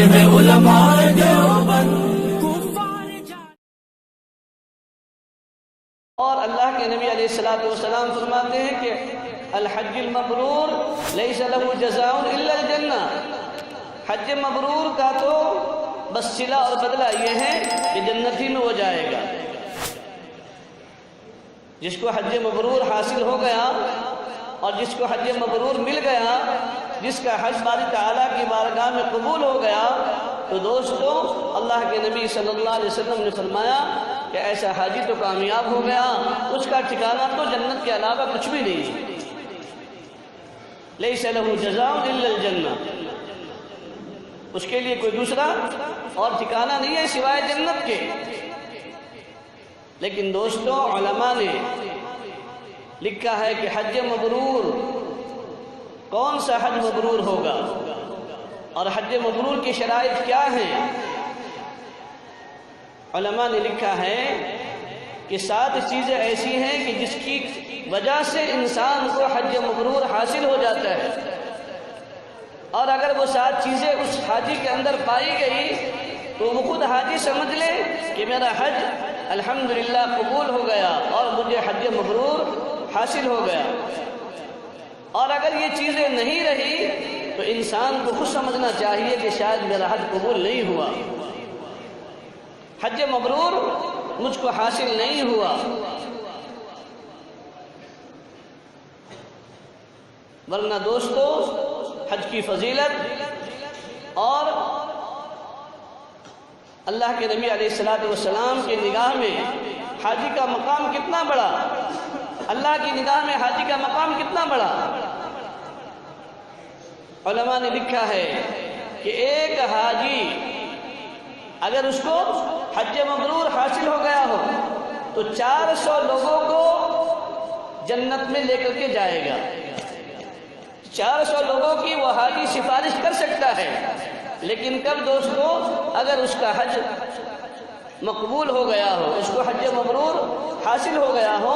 میں علماء دیوبند۔ اور اللہ کے نبی علیہ السلام فرماتے ہیں کہ الحج المبرور لیس لہ جزاء الا الجنہ، حج مبرور کا تو بس صلہ اور بدلہ یہ ہے کہ جنت ہی میں وہ جائے گا۔ جس کو حج مبرور حاصل ہو گیا اور جس کو حج مبرور مل گیا، جس کا حج باری تعالیٰ کی بارگاہ میں قبول ہو گیا، تو دوستو اللہ کے نبی صلی اللہ علیہ وسلم نے فرمایا کہ ایسا حاجی تو کامیاب ہو گیا، اس کا ٹھکانہ تو جنت کے علاوہ کچھ بھی نہیں ہے۔ لیس لہ جزاء الا الجنہ، اس کے لیے کوئی دوسرا اور ٹھکانہ نہیں ہے سوائے جنت کے۔ لیکن دوستو علماء نے لکھا ہے کہ حج مبرور، کون سا حج مبرور ہوگا اور حج مبرور کی شرائط کیا ہیں؟ علماء نے لکھا ہے کہ 7 چیزیں ایسی ہیں کہ جس کی وجہ سے انسان کو حج مبرور حاصل ہو جاتا ہے، اور اگر وہ 7 چیزیں اس حاجی کے اندر پائی گئی تو وہ خود حاجی سمجھ لے کہ میرا حج الحمدللہ قبول ہو گیا اور مجھے حج مبرور حاصل ہو گیا۔ اور اگر یہ چیزیں نہیں رہی تو انسان کو خود سمجھنا چاہیے کہ شاید میرا حج قبول نہیں ہوا، حج مبرور مجھ کو حاصل نہیں ہوا۔ ورنہ دوستو حج کی فضیلت اور اللہ کے نبی علیہ السلام کی نگاہ میں حاجی کا مقام کتنا بڑا، اللہ کی نگاہ میں حاجی کا مقام کتنا بڑا۔ علماء نے لکھا ہے کہ ایک حاجی اگر اس کو حج مبرور حاصل ہو گیا ہو تو 400 لوگوں کو جنت میں لے کر کے جائے گا۔ 400 لوگوں کی وہ حاجی سفارش کر سکتا ہے، لیکن کب دوستو؟ اگر اس کا حج مقبول ہو گیا ہو، اس کو حج مبرور حاصل ہو گیا ہو،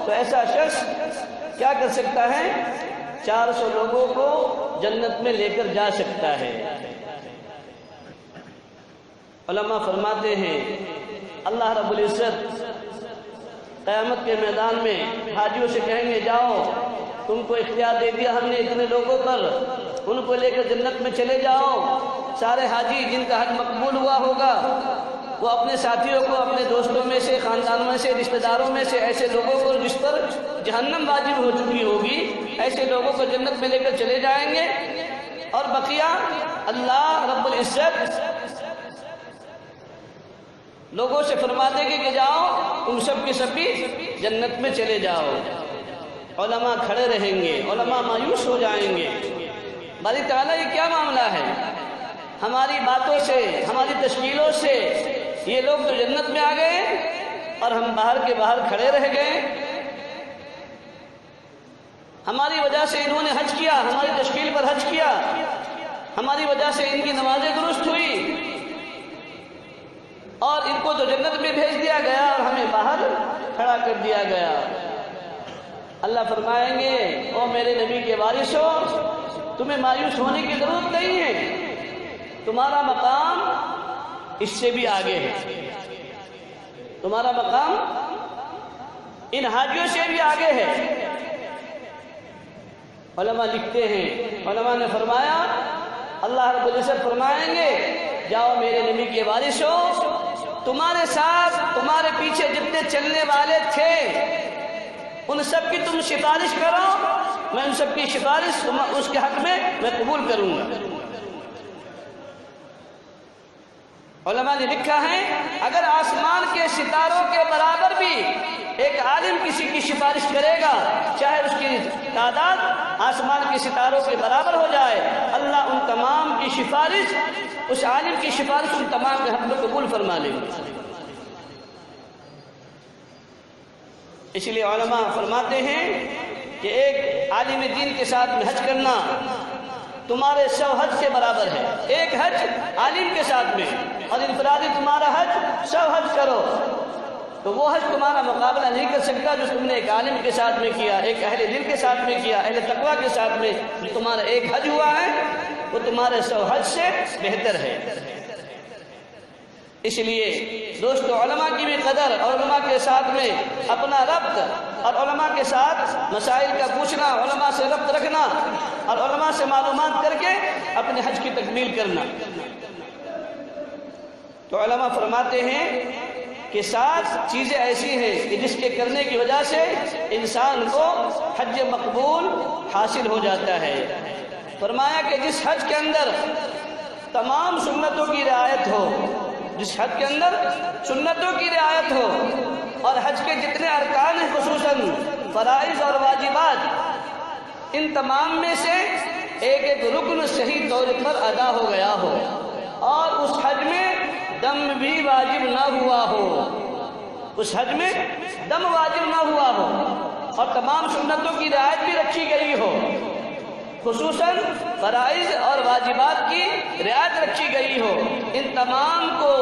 تو ایسا شخص کیا کر سکتا ہے؟ 400 لوگوں کو جنت میں لے کر جا سکتا ہے۔ علماء فرماتے ہیں اللہ رب العزت قیامت کے میدان میں حاجیوں سے کہیں گے جاؤ، تم کو اختیار دے دیا ہم نے اتنے لوگوں پر، ان کو لے کر جنت میں چلے جاؤ۔ سارے حاجی جن کا حج مقبول ہوا ہوگا وہ اپنے ساتھیوں کو، اپنے دوستوں میں سے، خاندانوں میں سے، رشتہ داروں میں سے ایسے لوگوں کو جس پر جہنم واجب ہو چکی ہوگی، ایسے لوگوں کو جنت میں لے کر چلے جائیں گے، اور بقیہ اللہ رب العزت لوگوں سے فرما دے گے کہ جاؤ تم سب کے سب بھی جنت میں چلے جاؤ۔ علماء کھڑے رہیں گے، علماء مایوس ہو جائیں گے، باری تعالیٰ یہ کیا معاملہ ہے؟ ہماری باتوں سے، ہماری تشکیلوں سے یہ لوگ تو جنت میں آ گئے اور ہم باہر کے باہر کھڑے رہ گئے۔ ہماری وجہ سے انہوں نے حج کیا، ہماری تشکیل پر حج کیا، ہماری وجہ سے ان کی نمازیں درست ہوئی، اور ان کو تو جنت میں بھیج دیا گیا اور ہمیں باہر کھڑا کر دیا گیا۔ اللہ فرمائیں گے او میرے نبی کے وارثو، تمہیں مایوس ہونے کی ضرورت نہیں ہے، تمہارا مقام اس سے بھی آگے ہے، تمہارا مقام ان حاجیوں سے بھی آگے ہے۔ علماء لکھتے ہیں، علماء نے فرمایا اللہ رب العزت فرمائیں گے جاؤ میرے نبی کے وارثو، تمہارے ساتھ تمہارے پیچھے جتنے چلنے والے تھے ان سب کی تم سفارش کرو، میں ان سب کی سفارش اس کے حق میں قبول کروں گا۔ علماء نے لکھا ہے اگر آسمان کے ستاروں کے برابر بھی ایک عالم کسی کی سفارش کرے گا، چاہے اس کی تعداد آسمان کے ستاروں کے برابر ہو جائے، اللہ ان تمام کی سفارش، اس عالم کی سفارش ان تمام کے حق میں قبول فرما لیں گے۔ اس لیے علماء فرماتے ہیں کہ ایک عالم دین کے ساتھ میں حج کرنا تمہارے 100 حج کے برابر ہے، ایک حج عالم کے ساتھ میں، اور انفرادی تمہارا حج 100 حج کرو تو وہ حج تمہارا مقابلہ نہیں کر سکتا جو تم نے ایک عالم کے ساتھ میں کیا، ایک اہل دل کے ساتھ میں کیا، اہل تقویٰ کے ساتھ میں۔ جو تمہارا ایک حج ہوا ہے وہ تمہارے 100 حج سے بہتر ہے۔ اس لیے دوستو، علماء کی بھی قدر اور علماء کے ساتھ میں اپنا ربط اور علماء کے ساتھ مسائل کا پوچھنا، علماء سے ربط رکھنا اور علماء سے معلومات کر کے اپنے حج کی تکمیل کرنا۔ تو علماء فرماتے ہیں کہ 7 چیزیں ایسی ہیں کہ جس کے کرنے کی وجہ سے انسان کو حج مقبول حاصل ہو جاتا ہے۔ فرمایا کہ جس حج کے اندر تمام سنتوں کی رعایت ہو، جس حج کے اندر سنتوں کی رعایت ہو اور حج کے جتنے ارکان ہیں خصوصاً فرائض اور واجبات، ان تمام میں سے ایک ایک رکن صحیح طور پر ادا ہو گیا ہو اور اس حج میں دم بھی واجب نہ ہوا ہو، اس حج میں دم واجب نہ ہوا ہو اور تمام سنتوں کی رعایت بھی رکھی گئی ہو، خصوصاً فرائض اور واجبات کی رعایت رکھی گئی ہو، ان تمام کو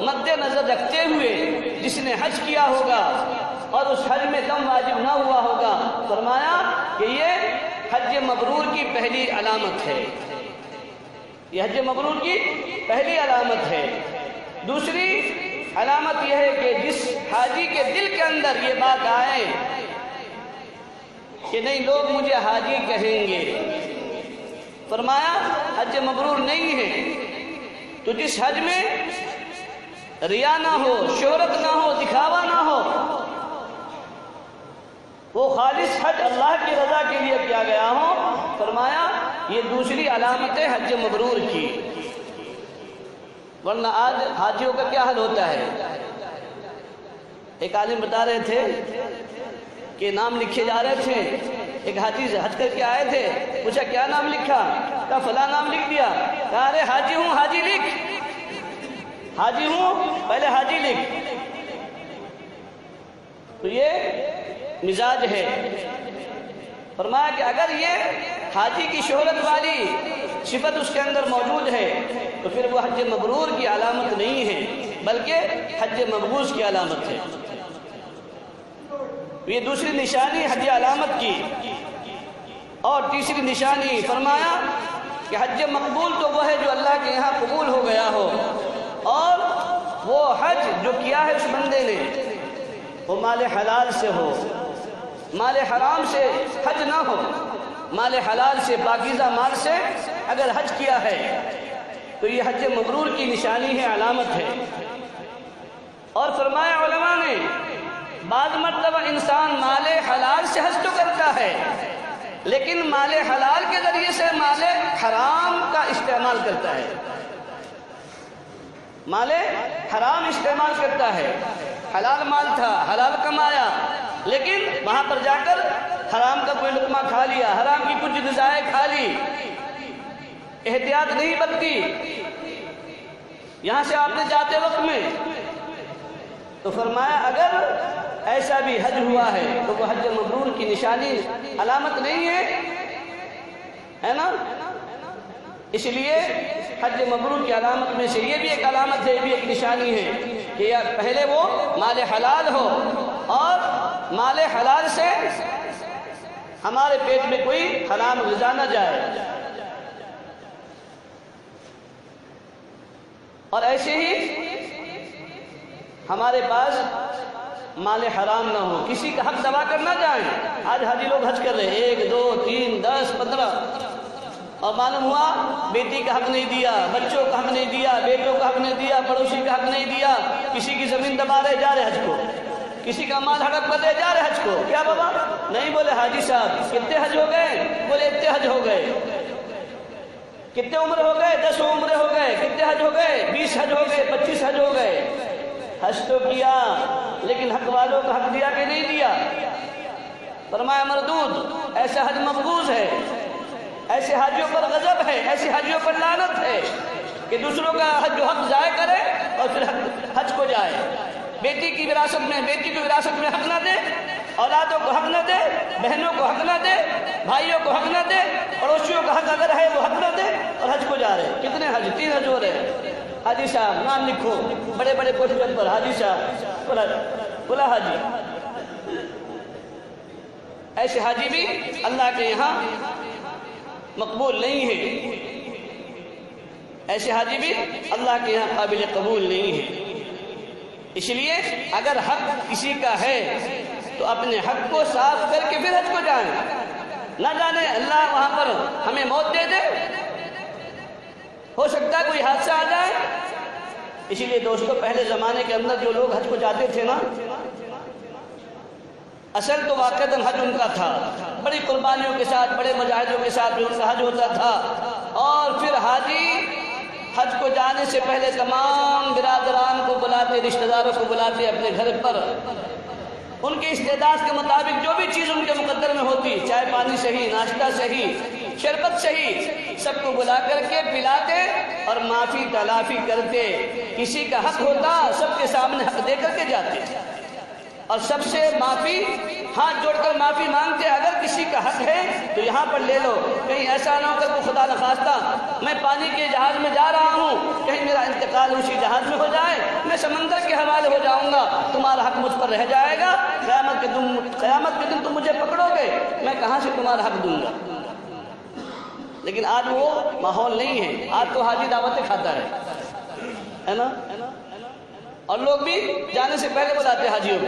مد نظر رکھتے ہوئے جس نے حج کیا ہوگا اور اس حج میں دم واجب نہ ہوا ہوگا، فرمایا کہ یہ حج مبرور کی پہلی علامت ہے، یہ حج مبرور کی پہلی علامت ہے۔ دوسری علامت یہ ہے کہ جس حاجی کے دل کے اندر یہ بات آئے کہ نہیں لوگ مجھے حاجی کہیں گے، فرمایا حج مبرور نہیں ہے۔ تو جس حج میں ریا نہ ہو، شہرت نہ ہو، دکھاوا نہ ہو، وہ خالص حج اللہ کی رضا کے لیے کیا گیا ہو، فرمایا یہ دوسری علامت ہے حج مبرور کی۔ ورنہ آج حاجیوں کا کیا حل ہوتا ہے؟ ایک عالم بتا رہے تھے کہ نام لکھے جا رہے تھے، ایک حاجی حج کر کے آئے تھے، پوچھا کیا نام لکھا؟ کہا فلاں نام لکھ دیا۔ کہا ارے حاجی ہوں، حاجی لکھ، حاجی ہوں پہلے حاجی لکھ۔ تو یہ مزاج ہے۔ فرمایا کہ اگر یہ حاجی کی شہرت والی صفت اس کے اندر موجود ہے تو پھر وہ حج مبرور کی علامت نہیں ہے بلکہ حج مقبوض کی علامت ہے۔ یہ دوسری نشانی حج علامت کی۔ اور تیسری نشانی فرمایا کہ حج مقبول تو وہ ہے جو اللہ کے یہاں قبول ہو گیا ہو، اور وہ حج جو کیا ہے اس بندے نے وہ مال حلال سے ہو، مال حرام سے حج نہ ہو، مال حلال سے پاکیزہ مال سے اگر حج کیا ہے تو یہ حج مبرور کی نشانی ہے، علامت ہے۔ اور فرمایا علماء نے بعض مرتبہ انسان مال حلال سے حج تو کرتا ہے لیکن مال حلال کے ذریعے سے مال حرام کا استعمال کرتا ہے، مال حرام استعمال کرتا ہے۔ حلال مال تھا، حلال کمایا، لیکن وہاں پر جا کر حرام کا کوئی لقمہ کھا لیا، حرام کی کچھ غذائیں کھا لی، احتیاط نہیں برتی یہاں سے آپ نے جاتے وقت میں۔ تو فرمایا اگر ایسا بھی حج ہوا ہے تو وہ حج مبرور کی نشانی علامت نہیں ہے نا۔ اس لیے حج مبرور کی علامت میں سے یہ بھی ایک علامت ہے، یہ بھی ایک نشانی ہے کہ یا پہلے وہ مال حلال ہو اور مال حلال سے ہمارے پیٹ میں کوئی حرام غذا نہ جائے، اور ایسے ہی ہمارے پاس مال حرام نہ ہو، کسی کا حق دبا کر نہ جائیں۔ آج حاجی لوگ حج کر رہے ہیں 1 2 3 10 15 اور معلوم ہوا بیٹی کا حق نہیں دیا، بچوں کا حق نہیں دیا، بیٹوں کا حق نہیں دیا، پڑوسی کا حق نہیں دیا، کسی کی زمین دبا رہے جا رہے حج کو، کسی کا مال ہڑپ کر رہے جا رہے حج کو۔ کیا بابا؟ نہیں، بولے حاجی صاحب کتنے حج ہو گئے؟ بولے اتنے حج ہو گئے۔ کتنے عمر ہو گئے؟ 10 عمرے ہو گئے۔ کتنے حج ہو گئے؟ 20 حج ہو گئے، 25 حج ہو گئے۔ حج تو کیا لیکن حق والوں کا حق دیا کہ نہیں دیا؟ فرمایا مردود، ایسا حج مقبوض ہے، ایسے حاجیوں پر غضب ہے، ایسے حاجیوں پر لعنت ہے کہ دوسروں کا حج جو حق ضائع کرے اور پھر حج کو جائے۔ بیٹی کی وراثت میں، بیٹی کو وراثت میں حق نہ دے، اولادوں کو حق نہ دے، بہنوں کو حق نہ دے، بھائیوں کو حق نہ دے، پڑوسیوں کا حق اگر ہے وہ حق نہ دے، اور حج کو جا رہے۔ کتنے حج؟ 3 حج ہو رہے۔ حاجی صاحب نام لکھو بڑے بڑے پوسٹر پر، حاجی صاحب بلا حاجی۔ ایسے حاجی بھی اللہ کے یہاں مقبول نہیں ہے۔ ایسے حاجی بھی اللہ کے یہاں قابل قبول نہیں ہے۔ اس لیے اگر حق کسی کا ہے تو اپنے حق کو صاف کر کے پھر حج کو جائیں، نہ جانے اللہ وہاں پر ہمیں موت دے دے، ہو سکتا ہے کوئی حادثہ آ جائے۔ اسی لیے دوستو پہلے زمانے کے اندر جو لوگ حج کو جاتے تھے نا، اصل تو واقعتاً حج ان کا تھا، بڑی قربانیوں کے ساتھ، بڑے مجاہدوں کے ساتھ ان کا حج ہوتا تھا، اور پھر حاجی حج کو جانے سے پہلے تمام برادران کو بلاتے، رشتہ داروں کو بلاتے اپنے گھر پر، ان کی استعداد کے مطابق جو بھی چیز ان کے مقدر میں ہوتی، چائے پانی صحیح، ناشتہ صحیح، شربت صحیح، سب کو بلا کر کے پلاتے اور معافی تلافی کرتے۔ کسی کا حق ہوتا سب کے سامنے حق دے کر کے جاتے، اور سب سے معافی ہاتھ جوڑ کر معافی مانگتے، اگر کسی کا حق ہے تو یہاں پر لے لو، کہیں ایسا نہ ہو کر وہ خدا نخواستہ میں پانی کے جہاز میں جا رہا ہوں، کہیں میرا انتقال اسی جہاز میں ہو جائے، میں سمندر کے حوالے ہو جاؤں گا، تمہارا حق مجھ پر رہ جائے گا، قیامت کے دن تم مجھے پکڑو گے، میں کہاں سے تمہارا حق دوں گا۔ لیکن آج وہ ماحول نہیں ہے، آج تو حاجی دعوتیں کھاتا ہے نا، اور لوگ بھی جانے سے پہلے بلاتے حاجیوں کو،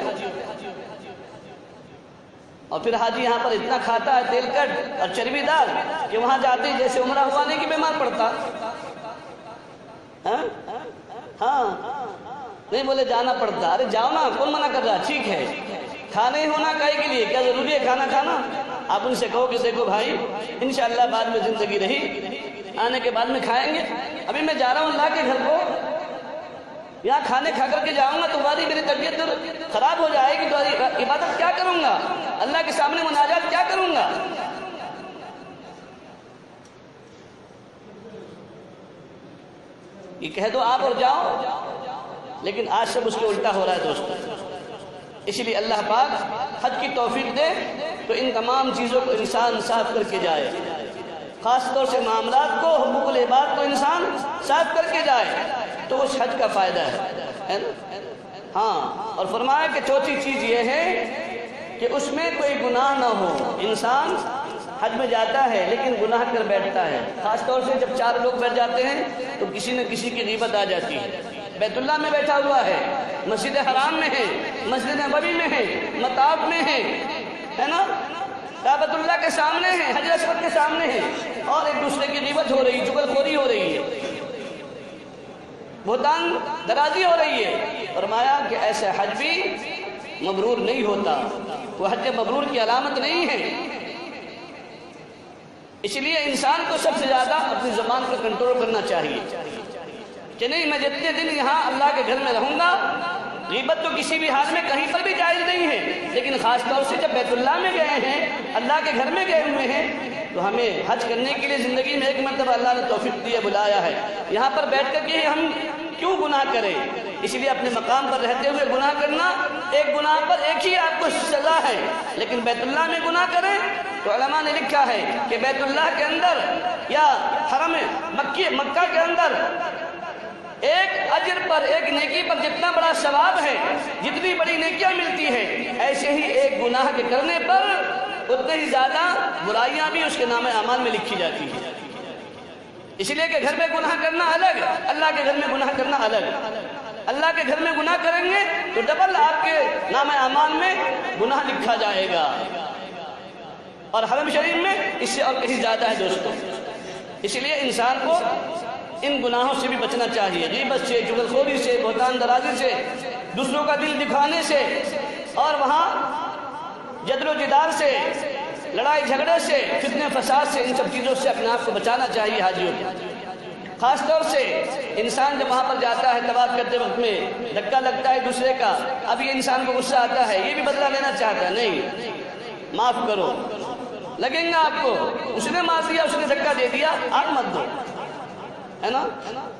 اور پھر حاجی یہاں پر اتنا کھاتا ہے تیل کٹ اور چربی دار کہ وہاں جاتے جیسے عمرہ ہوا نہیں کہ بیمار پڑتا۔ ہاں نہیں بولے جانا پڑتا، ارے جاؤ نا، کون منع کر رہا، ٹھیک ہے، کھانا ہی ہونا کاہے کے لیے، کیا ضروری ہے کھانا کھانا؟ آپ ان سے کہو کہ دیکھو بھائی انشاءاللہ بعد میں زندگی رہی، آنے کے بعد میں کھائیں گے، ابھی میں جا رہا ہوں اللہ کے گھر کو، یہاں کھانے کھا کر کے جاؤں گا، تمہاری میری طبیعت خراب ہو جائے گی، تمہاری عبادت کیا کروں گا، اللہ کے سامنے مناجات کیا کروں گا؟ یہ کہہ دو آپ اور جاؤ، لیکن آج سب اس کے الٹا ہو رہا ہے دوستو۔ اسی لیے اللہ پاک حج کی توفیق دے تو ان تمام چیزوں کو انسان صاف کر کے جائے، خاص طور سے معاملات کو، حقوق العباد کو انسان صاف کر کے جائے، تو اس حج کا فائدہ ہے نا۔ ہاں، اور فرمایا کہ چوتھی چیز یہ ہے کہ اس میں کوئی گناہ نہ ہو۔ انسان حج میں جاتا ہے لیکن گناہ کر بیٹھتا ہے، خاص طور سے جب 4 لوگ بیٹھ جاتے ہیں تو کسی نہ کسی کی غیبت آ جاتی ہے۔ بیت اللہ میں بیٹھا ہوا ہے، مسجد حرام میں ہے، مسجد نبوی میں ہے، مطاف میں ہے نا، کعبۃ اللہ کے سامنے ہے، حجر اسود کے سامنے ہے، اور ایک دوسرے کی غیبت ہو رہی ہے، چغل خوری ہو رہی ہے، بہتان درازی ہو رہی ہے۔ فرمایا کہ ایسا حج بھی مبرور نہیں ہوتا، وہ حج مبرور کی علامت نہیں ہے۔ اس لیے انسان کو سب سے زیادہ اپنی زبان پر کنٹرول کرنا چاہیے کہ نہیں، میں جتنے دن یہاں اللہ کے گھر میں رہوں گا، غیبت تو کسی بھی حال میں کہیں پر بھی جائز نہیں ہے، لیکن خاص طور سے جب بیت اللہ میں گئے ہیں، اللہ کے گھر میں گئے ہوئے ہیں، تو ہمیں حج کرنے کے لیے زندگی میں ایک مرتبہ اللہ نے توفیق دی ہے، بلایا ہے، یہاں پر بیٹھ کر کے ہم کیوں گناہ کریں؟ اس لیے اپنے مقام پر رہتے ہوئے گناہ کرنا، ایک گناہ پر ایک ہی آپ کو سزا ہے، لیکن بیت اللہ میں گناہ کریں تو علماء نے لکھا ہے کہ بیت اللہ کے اندر یا حرم مکہ کے اندر ایک اجر پر، ایک نیکی پر جتنا بڑا ثواب ہے، جتنی بڑی نیکیاں ملتی ہیں، ایسے ہی ایک گناہ کے کرنے پر اتنے ہی زیادہ برائیاں بھی اس کے نام اعمال میں لکھی جاتی ہیں۔ اس لیے کہ گھر میں گناہ کرنا الگ، اللہ کے گھر میں گناہ کرنا الگ۔ اللہ کے گھر میں گناہ کریں گے تو ڈبل آپ کے نام اعمال میں گناہ لکھا جائے گا، اور حرم شریف میں اس سے اور کہیں زیادہ ہے دوستو۔ اس لیے انسان کو ان گناہوں سے بھی بچنا چاہیے، غیبت سے، چغلخوری سے، بہتان درازی سے، دوسروں کا دل دکھانے سے، اور وہاں جدل و جدال سے، لڑائی جھگڑے سے، فتنے فساد سے، ان سب چیزوں سے اپنے آپ کو بچانا چاہیے حاجیوں کو۔ خاص طور سے انسان جب وہاں پر جاتا ہے طواف کرتے وقت میں دھکا لگتا ہے دوسرے کا، اب یہ انسان کو غصہ آتا ہے، یہ بھی بدلہ لینا چاہتا ہے، نہیں، معاف کرو، لگیں گا آپ کو، اس نے مار دیا، اس نے دھکا دے دیا، آپ مت دو، ہے نا۔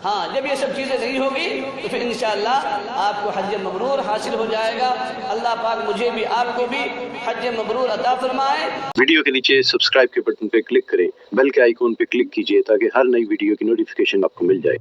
ہاں، جب یہ سب چیزیں نہیں ہوگی تو پھر انشاءاللہ آپ کو حج مبرور حاصل ہو جائے گا۔ اللہ پاک مجھے بھی آپ کو بھی حج مبرور عطا فرمائے۔ ویڈیو کے نیچے سبسکرائب کے بٹن پہ کلک کریں، بیل کے آئیکن پہ کلک کیجئے تاکہ ہر نئی ویڈیو کی نوٹیفیکیشن آپ کو مل جائے۔